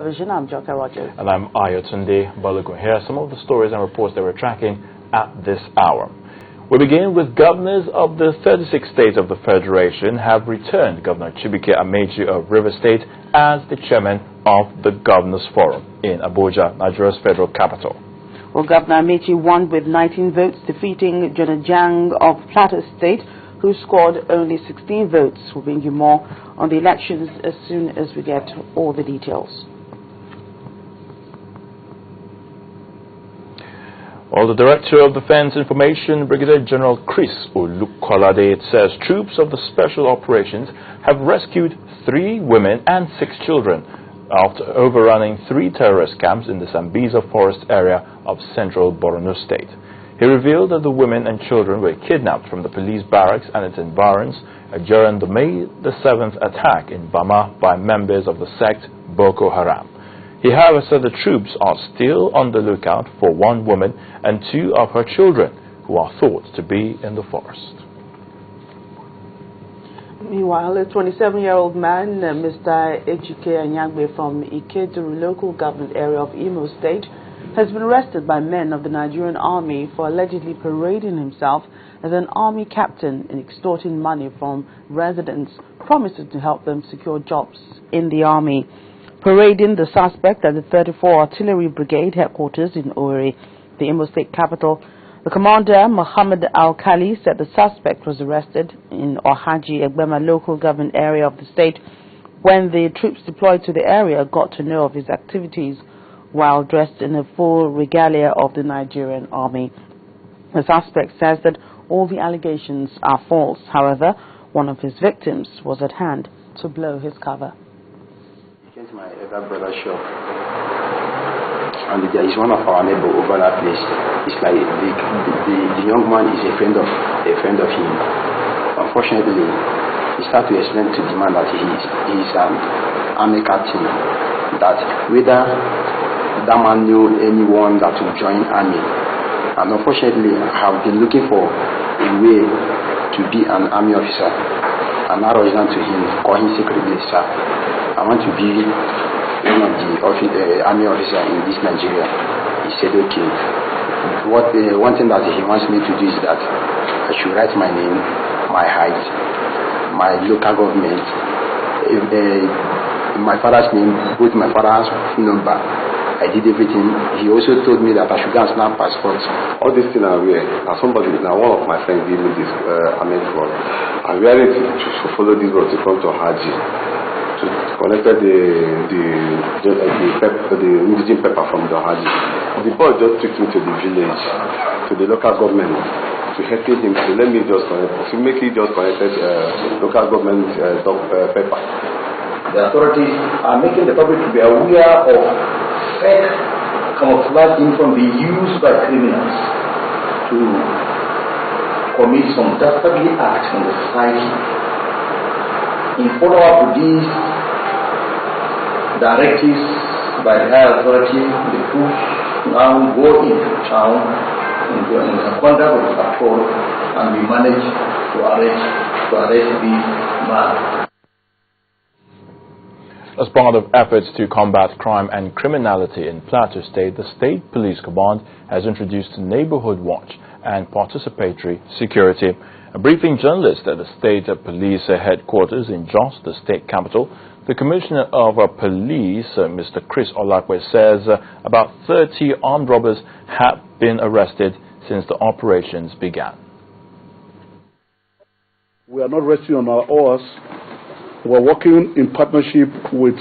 I'm Joka Rogers. And I'm Ayotunde Balogun. Here are some of the stories and reports that we're tracking at this hour. We begin with governors of the 36 states of the Federation have returned Governor Chibuike Amechi of Rivers State as the chairman of the Governors Forum in Abuja, Nigeria's federal capital. Well, Governor Amechi won with 19 votes, defeating Jonah Jang of Plateau State, who scored only 16 votes. We'll bring you more on the elections as soon as we get all the details. Well, the Director of Defense Information, Brigadier General Chris Olukolade, says troops of the Special Operations have rescued 3 women and 6 children after overrunning 3 terrorist camps in the Sambisa forest area of central Borno State. He revealed that the women and children were kidnapped from the police barracks and its environs during the May the 7th attack in Bama by members of the sect Boko Haram. He, however, said the troops are still on the lookout for 1 woman and 2 of her children, who are thought to be in the forest. Meanwhile, a 27-year-old man, Mr. Ejike Anyagbe from Ikeduru local government area of Imo State, has been arrested by men of the Nigerian army for allegedly parading himself as an army captain and extorting money from residents, promising to help them secure jobs in the army. Parading the suspect at the 34 Artillery Brigade headquarters in Owerri, the Imo State capital, the commander, Muhammad Al-Khali, said the suspect was arrested in Ohaji, Egbema local government area of the state when the troops deployed to the area got to know of his activities while dressed in a full regalia of the Nigerian army. The suspect says that all the allegations are false. However, one of his victims was at hand to blow his cover. My elder brother's shop, and there is one of our neighbor over that place. It's like the young man is a friend of him. Unfortunately, he started to explain to the man that he is an army captain, that whether that man knew anyone that would join army. And unfortunately, I have been looking for a way to be an army officer. And I wrote down to him, call him secretly, sir, I want to be one of the army officers in this Nigeria. He said, okay. One thing that he wants me to do is that I should write my name, my height, my local government, my father's name, both my father's phone number. I did everything. He also told me that I should go and snap passports. All these things are weird. Now one of my friends gave me this Ahmed road. I'm wearing to follow this road to come to Haji, to collect the indigenous pepper from the Haji. The boy just took me to the village, to the local government, to help him to let me just connect, to make it just connected local government pepper. The authorities are making the public to be aware of fake camouflage uniform being used by criminals to commit some dastardly acts in the society. In follow-up with these directives by the higher authority, the troops now go into town in the conduct of the patrol, and we manage to arrest this man. As part of efforts to combat crime and criminality in Plateau State, the State Police Command has introduced Neighborhood Watch and Participatory Security. A briefing journalist at the State Police Headquarters in Jos, the state capital, the Commissioner of Police, Mr. Chris Olakwe, says about 30 armed robbers have been arrested since the operations began. We are not resting on our oars. We are working in partnership with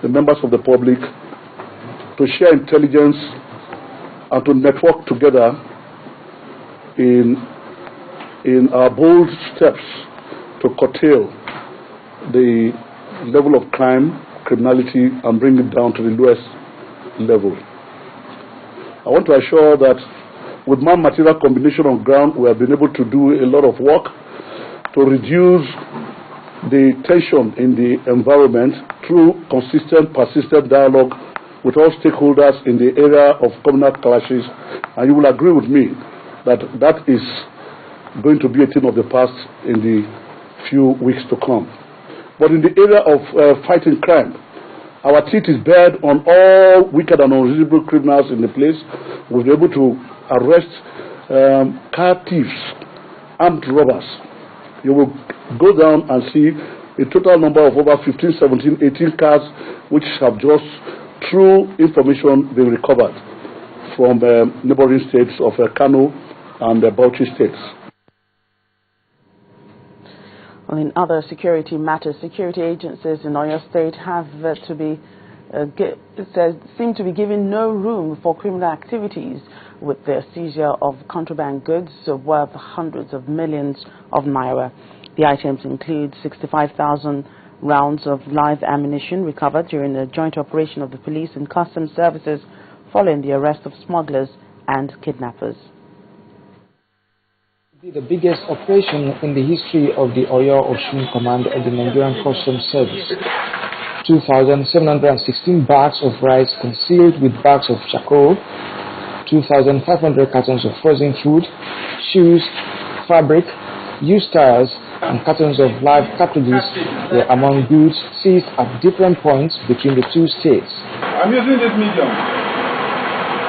the members of the public to share intelligence and to network together in our bold steps to curtail the level of crime, criminality, and bring it down to the lowest level. I want to assure that with man-material combination on ground, we have been able to do a lot of work to reduce the tension in the environment through consistent, persistent dialogue with all stakeholders in the area of communal clashes. And you will agree with me that that is going to be a thing of the past in the few weeks to come. But in the area of fighting crime, Our teeth is bared on all wicked and unreasonable criminals in the place. We'll be able to arrest car thieves, armed robbers. You will go down and see a total number of over 15, 17, 18 cars which have just, through information, been recovered from neighboring states of Kano and Bauchi states. Well, in other security matters, security agencies in Oyo State have seem to be given no room for criminal activities with the seizure of contraband goods worth hundreds of millions of naira. The items include 65,000 rounds of live ammunition recovered during the joint operation of the police and customs services following the arrest of smugglers and kidnappers. The biggest operation in the history of the Oyo Osun Command of the Nigerian Customs Service. 2,716 bags of rice concealed with bags of charcoal, 2,500 cartons of frozen food, shoes, fabric, used tires, and cartons of live cartridges were among goods seized at different points between the two states. I'm using this medium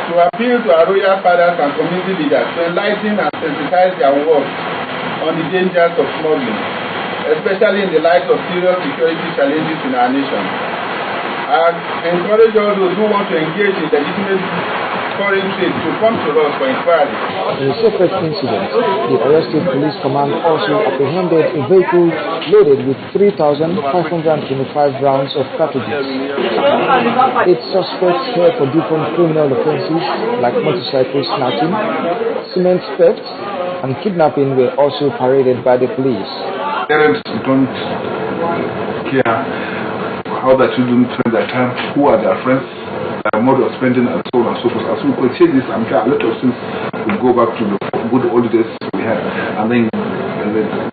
to appeal to our royal fathers and community leaders to enlighten and sensitize their work on the dangers of smuggling, especially in the light of serious security challenges in our nation. I encourage all those who want to engage in legitimate foreign trade to come to us for inquiry. In a separate incident, the Oyo State Police Command also apprehended a vehicle loaded with 3,525 rounds of cartridges. 8 suspects held for different criminal offences like motorcycle snatching, cement theft, and kidnapping were also paraded by the police. Parents don't care how their children spend their time, who are their friends, their mode of spending, and so on and so forth. As we continue this, I'm sure a lot of things will go back to the good old days we had. And then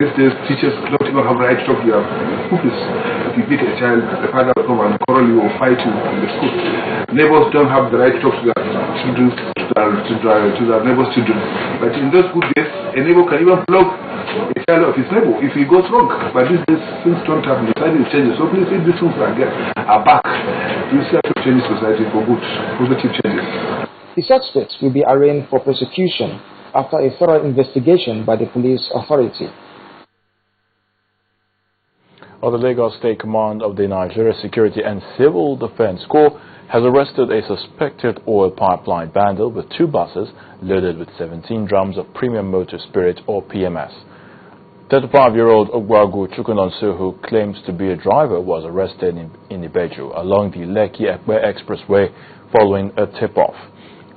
these days, teachers don't even have the right to talk to their pupils. If you beat a child, the father will come and quarrel you or fight you in the school. Neighbors don't have the right to talk to their children, to their neighbors' children. But in those good days, a neighbor can even flog a child of his neighbor if he goes wrong. But these days, things don't happen. Society is changing. So please, if these things are back, you have to change society for good, positive changes. The suspects will be arraigned for prosecution after a thorough investigation by the police authority. The Lagos State Command of the Nigeria Security and Civil Defense Corps has arrested a suspected oil pipeline vandal with 2 buses loaded with 17 drums of premium motor spirit or PMS. 35-year-old Ogwagu Chukunonsu, who claims to be a driver, was arrested in Ibeju along the Lekki-Ekpe Expressway following a tip-off.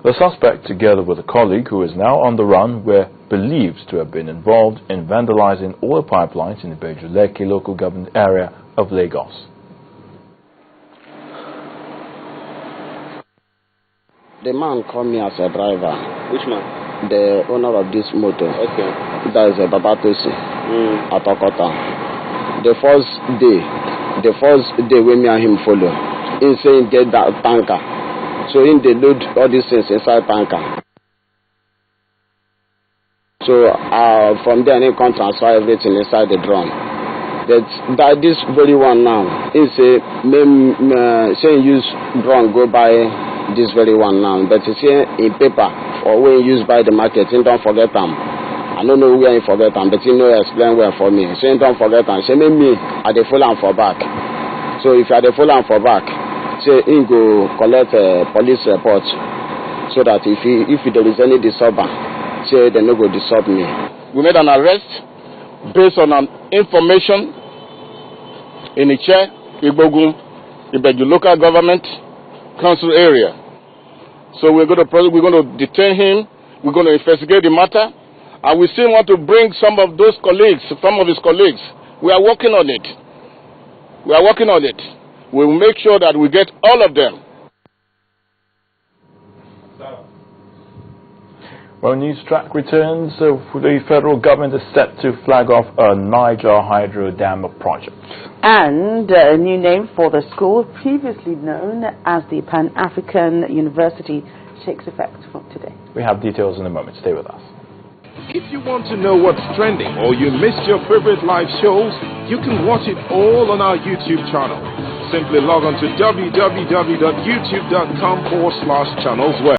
The suspect, together with a colleague who is now on the run, were believed to have been involved in vandalizing oil pipelines in the Ibeju-Lekki local government area of Lagos. The man called me as a driver. Which man? The owner of this motor. Okay. That is a Babatosi. At Okota. The first day when me and him follow, he saying get that tanker. So in they load all these things inside tanker. So from there he can transfer everything inside the drum. That this very one now, he say say use drum go buy this very one now, but you see in paper or when you use by the market, you don't forget them. I don't know where you forget them, but you know explain where for me. So you don't forget them. Say me at the full and for back. So if you are the full and for back, say you go collect a police report so that if there is any disturbance, say they no go disturb me. We made an arrest based on an information in Iche, Igbogun, Ibeju local government council area. So we're going to detain him. We're going to investigate the matter, and we still want to bring some of his colleagues. We are working on it. We will make sure that we get all of them. Well, News Track returns. The federal government is set to flag off a Niger Hydro Dam project. And a new name for the school, previously known as the Pan-African University, takes effect from today. We have details in a moment. Stay with us. If you want to know what's trending or you missed your favorite live shows, you can watch it all on our YouTube channel. Simply log on to www.youtube.com/channelsweb.